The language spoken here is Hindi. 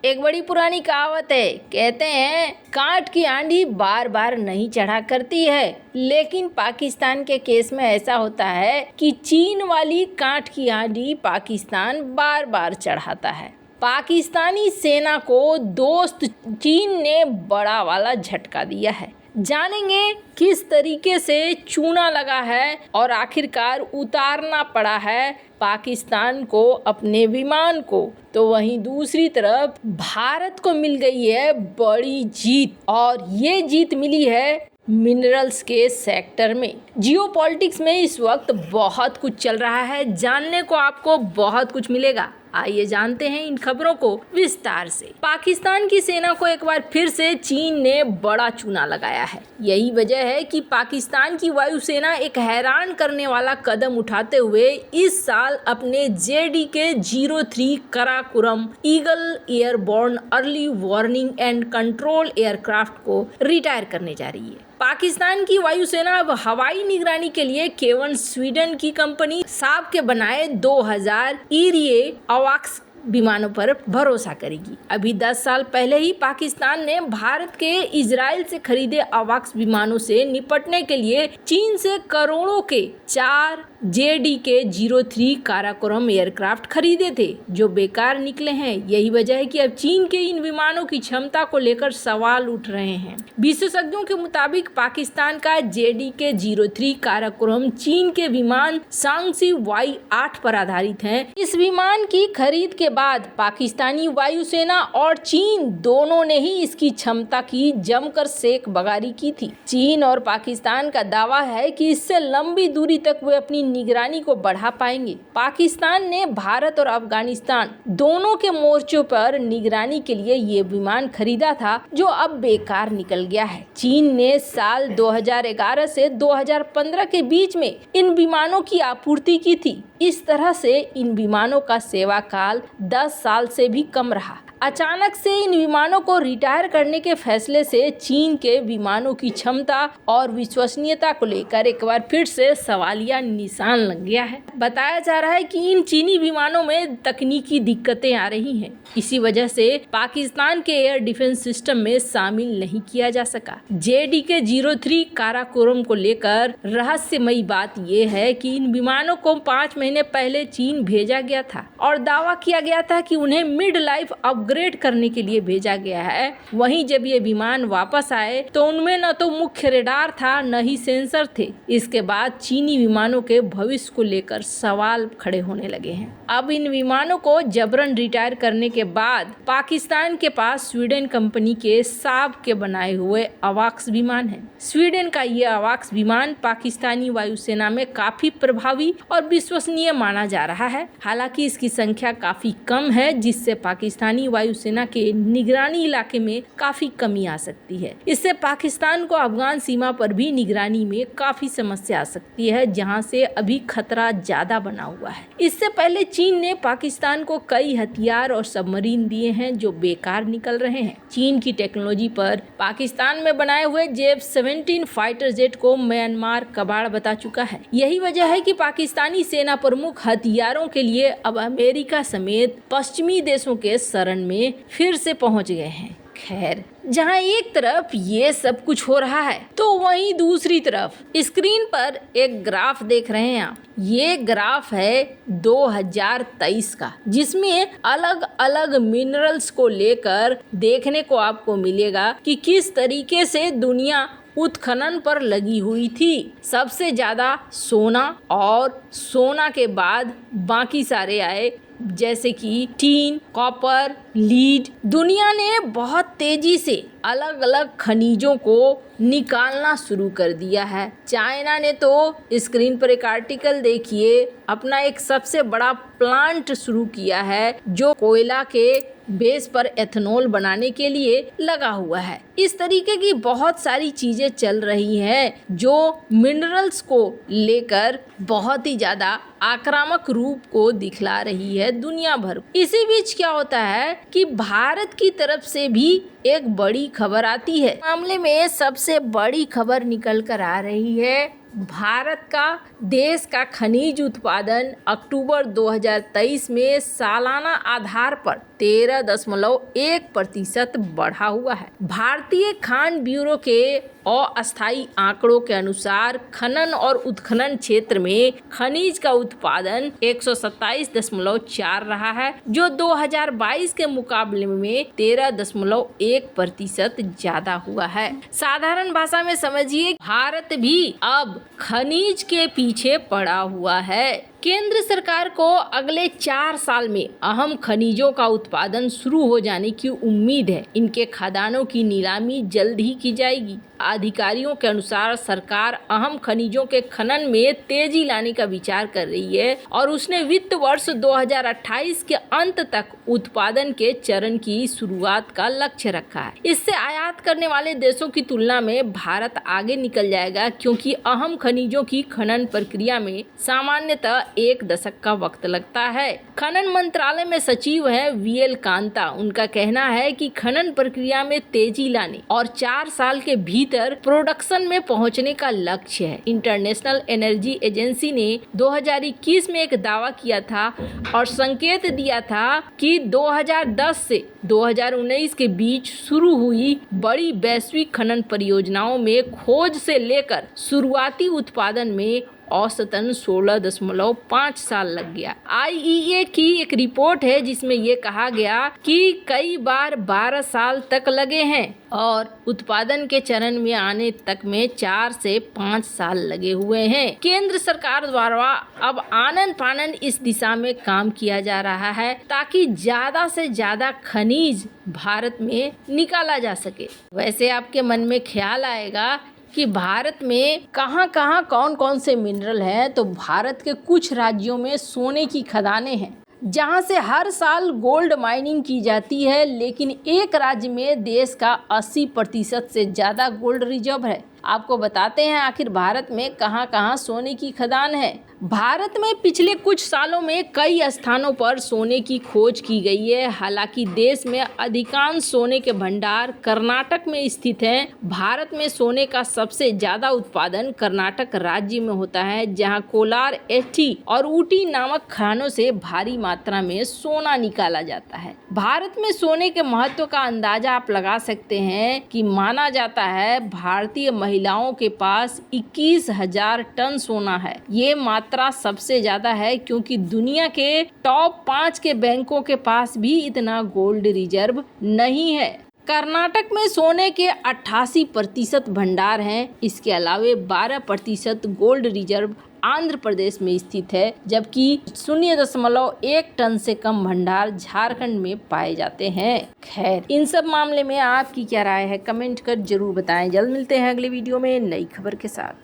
एक बड़ी पुरानी कहावत है, कहते हैं कांट की आंधी बार बार नहीं चढ़ा करती है। लेकिन पाकिस्तान के केस में ऐसा होता है कि चीन वाली कांट की आंधी पाकिस्तान बार बार चढ़ाता है। पाकिस्तानी सेना को दोस्त चीन ने बड़ा वाला झटका दिया है। जानेंगे किस तरीके से चूना लगा है और आखिरकार उतारना पड़ा है पाकिस्तान को अपने विमान को। तो वहीं दूसरी तरफ भारत को मिल गई है बड़ी जीत, और ये जीत मिली है मिनरल्स के सेक्टर में। जियोपॉलिटिक्स में इस वक्त बहुत कुछ चल रहा है, जानने को आपको बहुत कुछ मिलेगा। आइए जानते हैं इन खबरों को विस्तार से। पाकिस्तान की सेना को एक बार फिर से चीन ने बड़ा चूना लगाया है। यही वजह है कि पाकिस्तान की वायुसेना एक हैरान करने वाला कदम उठाते हुए इस साल अपने JDK-03 Karakoram eagle airborne early warning and control aircraft को रिटायर करने जा रही है। पाकिस्तान की वायुसेना अब हवाई निगरानी के लिए केवल स्वीडन की कंपनी साब के बनाए 2000 ईरिए अवाक्स विमानों पर भरोसा करेगी। अभी 10 साल पहले ही पाकिस्तान ने भारत के इजराइल से खरीदे अवाक्स विमानों से निपटने के लिए चीन से करोड़ों के 4 JDK-03 काराकोरम एयरक्राफ्ट खरीदे थे, जो बेकार निकले हैं। यही वजह है कि अब चीन के इन विमानों की क्षमता को लेकर सवाल उठ रहे हैं। विशेषज्ञों के मुताबिक पाकिस्तान का JDK-03 काराकोरम चीन के विमान सांगसी Y-8 पर आधारित है। इस विमान की खरीद के बाद पाकिस्तानी वायुसेना और चीन दोनों ने ही इसकी क्षमता की जमकर सेक बगारी की थी। चीन और पाकिस्तान का दावा है कि इससे लंबी दूरी तक वे अपनी निगरानी को बढ़ा पाएंगे। पाकिस्तान ने भारत और अफगानिस्तान दोनों के मोर्चों पर निगरानी के लिए ये विमान खरीदा था, जो अब बेकार निकल गया है। चीन ने साल 2011 से 2015 के बीच में इन विमानों की आपूर्ति की थी। इस तरह से इन विमानों का सेवा काल 10 साल से भी कम रहा। अचानक से इन विमानों को रिटायर करने के फैसले से चीन के विमानों की क्षमता और विश्वसनीयता को लेकर एक बार फिर से सवालिया निशान लग गया है। बताया जा रहा है कि इन चीनी विमानों में तकनीकी दिक्कतें आ रही हैं। इसी वजह से पाकिस्तान के एयर डिफेंस सिस्टम में शामिल नहीं किया जा सका। JDK-03 काराकोरम को लेकर रहस्यमयी बात यह है कि इन विमानों को 5 महीने पहले चीन भेजा गया था और दावा किया गया था कि उन्हें मिड लाइफ अपग्रेड करने के लिए भेजा गया है। वहीं जब ये विमान वापस आए तो उनमें न तो मुख्य रेडार था, न ही सेंसर थे। इसके बाद चीनी विमानों के भविष्य को लेकर सवाल खड़े होने लगे हैं। अब इन विमानों को जबरन रिटायर करने के बाद पाकिस्तान के पास स्वीडन कंपनी के साब के बनाए हुए अवाक्स विमान है। स्वीडन का ये अवाक्स विमान पाकिस्तानी वायुसेना में काफी प्रभावी और विश्वसनीय माना जा रहा है। हालांकि इसकी संख्या काफी कम है, जिससे पाकिस्तानी वायुसेना के निगरानी इलाके में काफी कमी आ सकती है। इससे पाकिस्तान को अफगान सीमा पर भी निगरानी में काफी समस्या आ सकती है, जहां से अभी खतरा ज्यादा बना हुआ है। इससे पहले चीन ने पाकिस्तान को कई हथियार और सबमरीन दिए हैं, जो बेकार निकल रहे हैं। चीन की टेक्नोलॉजी पर पाकिस्तान में बनाए हुए J-17 फाइटर जेट को म्यांमार कबाड़ बता चुका है। यही वजह है कि पाकिस्तानी सेना प्रमुख हथियारों के लिए अब अमेरिका समेत पश्चिमी देशों के शरण में फिर से पहुंच गए हैं। खैर, जहां एक तरफ ये सब कुछ हो रहा है, तो वहीं दूसरी तरफ स्क्रीन पर एक ग्राफ देख रहे हैं आप। ये ग्राफ है 2023 का, जिसमें अलग अलग मिनरल्स को लेकर देखने को आपको मिलेगा कि किस तरीके से दुनिया उत्खनन पर लगी हुई थी। सबसे ज्यादा सोना, और सोना के बाद बाकी सारे आए, जैसे कि टीन, कॉपर, लीड। दुनिया ने बहुत तेजी से अलग अलग खनिजों को निकालना शुरू कर दिया है। चाइना ने तो स्क्रीन पर एक आर्टिकल देखिए, अपना एक सबसे बड़ा प्लांट शुरू किया है, जो कोयला के बेस पर एथेनॉल बनाने के लिए लगा हुआ है। इस तरीके की बहुत सारी चीजें चल रही हैं, जो मिनरल्स को लेकर बहुत ही ज्यादा आक्रामक रूप को दिखला रही है दुनिया भर। इसी बीच क्या होता है कि भारत की तरफ से भी एक बड़ी खबर आती है। मामले में सबसे बड़ी खबर निकल कर आ रही है भारत का देश का खनिज उत्पादन अक्टूबर 2023 में सालाना आधार पर 13.1% बढ़ा हुआ है। भारतीय खान ब्यूरो के अस्थायी आंकड़ों के अनुसार खनन और उत्खनन क्षेत्र में खनिज का उत्पादन 127.4 रहा है, जो 2022 के मुकाबले में 13.1% ज्यादा हुआ है। साधारण भाषा में समझिए, भारत भी अब खनिज के पीछे पड़ा हुआ है। केंद्र सरकार को अगले 4 साल में अहम खनिजों का उत्पादन शुरू हो जाने की उम्मीद है। इनके खदानों की नीलामी जल्द ही की जाएगी। अधिकारियों के अनुसार सरकार अहम खनिजों के खनन में तेजी लाने का विचार कर रही है और उसने वित्त वर्ष 2028 के अंत तक उत्पादन के चरण की शुरुआत का लक्ष्य रखा है। इससे आयात करने वाले देशों की तुलना में भारत आगे निकल जाएगा, क्योंकि अहम खनिजों की खनन प्रक्रिया में सामान्यतः 1 दशक का वक्त लगता है। खनन मंत्रालय में सचिव है VL कांता। उनका कहना है कि खनन प्रक्रिया में तेजी लाने और 4 साल के भीतर प्रोडक्शन में पहुंचने का लक्ष्य है। इंटरनेशनल एनर्जी एजेंसी ने 2021 में एक दावा किया था और संकेत दिया था कि 2010 से 2019 के बीच शुरू हुई बड़ी वैश्विक खनन परियोजनाओं में खोज से लेकर शुरुआती उत्पादन में औसतन 16.5 साल लग गया। IEA की एक रिपोर्ट है जिसमें ये कहा गया कि कई बार 12 साल तक लगे हैं और उत्पादन के चरण में आने तक में 4 से 5 साल लगे हुए हैं। केंद्र सरकार द्वारा अब आनन फानन इस दिशा में काम किया जा रहा है ताकि ज्यादा से ज्यादा खनिज भारत में निकाला जा सके। वैसे आपके मन में ख्याल आएगा कि भारत में कहाँ कौन कौन से मिनरल हैं, तो भारत के कुछ राज्यों में सोने की खदानें हैं जहां से हर साल गोल्ड माइनिंग की जाती है, लेकिन एक राज्य में देश का 80% से ज़्यादा गोल्ड रिजर्व है। आपको बताते हैं आखिर भारत में कहाँ सोने की खदान है। भारत में पिछले कुछ सालों में कई स्थानों पर सोने की खोज की गई है। हालांकि देश में अधिकांश सोने के भंडार कर्नाटक में स्थित हैं। भारत में सोने का सबसे ज्यादा उत्पादन कर्नाटक राज्य में होता है, जहां कोलार, एठी और ऊटी नामक खानों से भारी मात्रा में सोना निकाला जाता है। भारत में सोने के महत्व का अंदाजा आप लगा सकते हैं कि माना जाता है भारतीय महिलाओं के पास 21,000 टन सोना है। ये मात्रा सबसे ज्यादा है क्योंकि दुनिया के टॉप 5 के बैंकों के पास भी इतना गोल्ड रिजर्व नहीं है। कर्नाटक में सोने के 88% भंडार हैं। इसके अलावे 12% गोल्ड रिजर्व आंध्र प्रदेश में स्थित है, जबकि 0.1 टन से कम भंडार झारखंड में पाए जाते हैं। खैर, इन सब मामले में आपकी क्या राय है, कमेंट कर जरूर बताएं। जल्द मिलते हैं अगले वीडियो में नई खबर के साथ।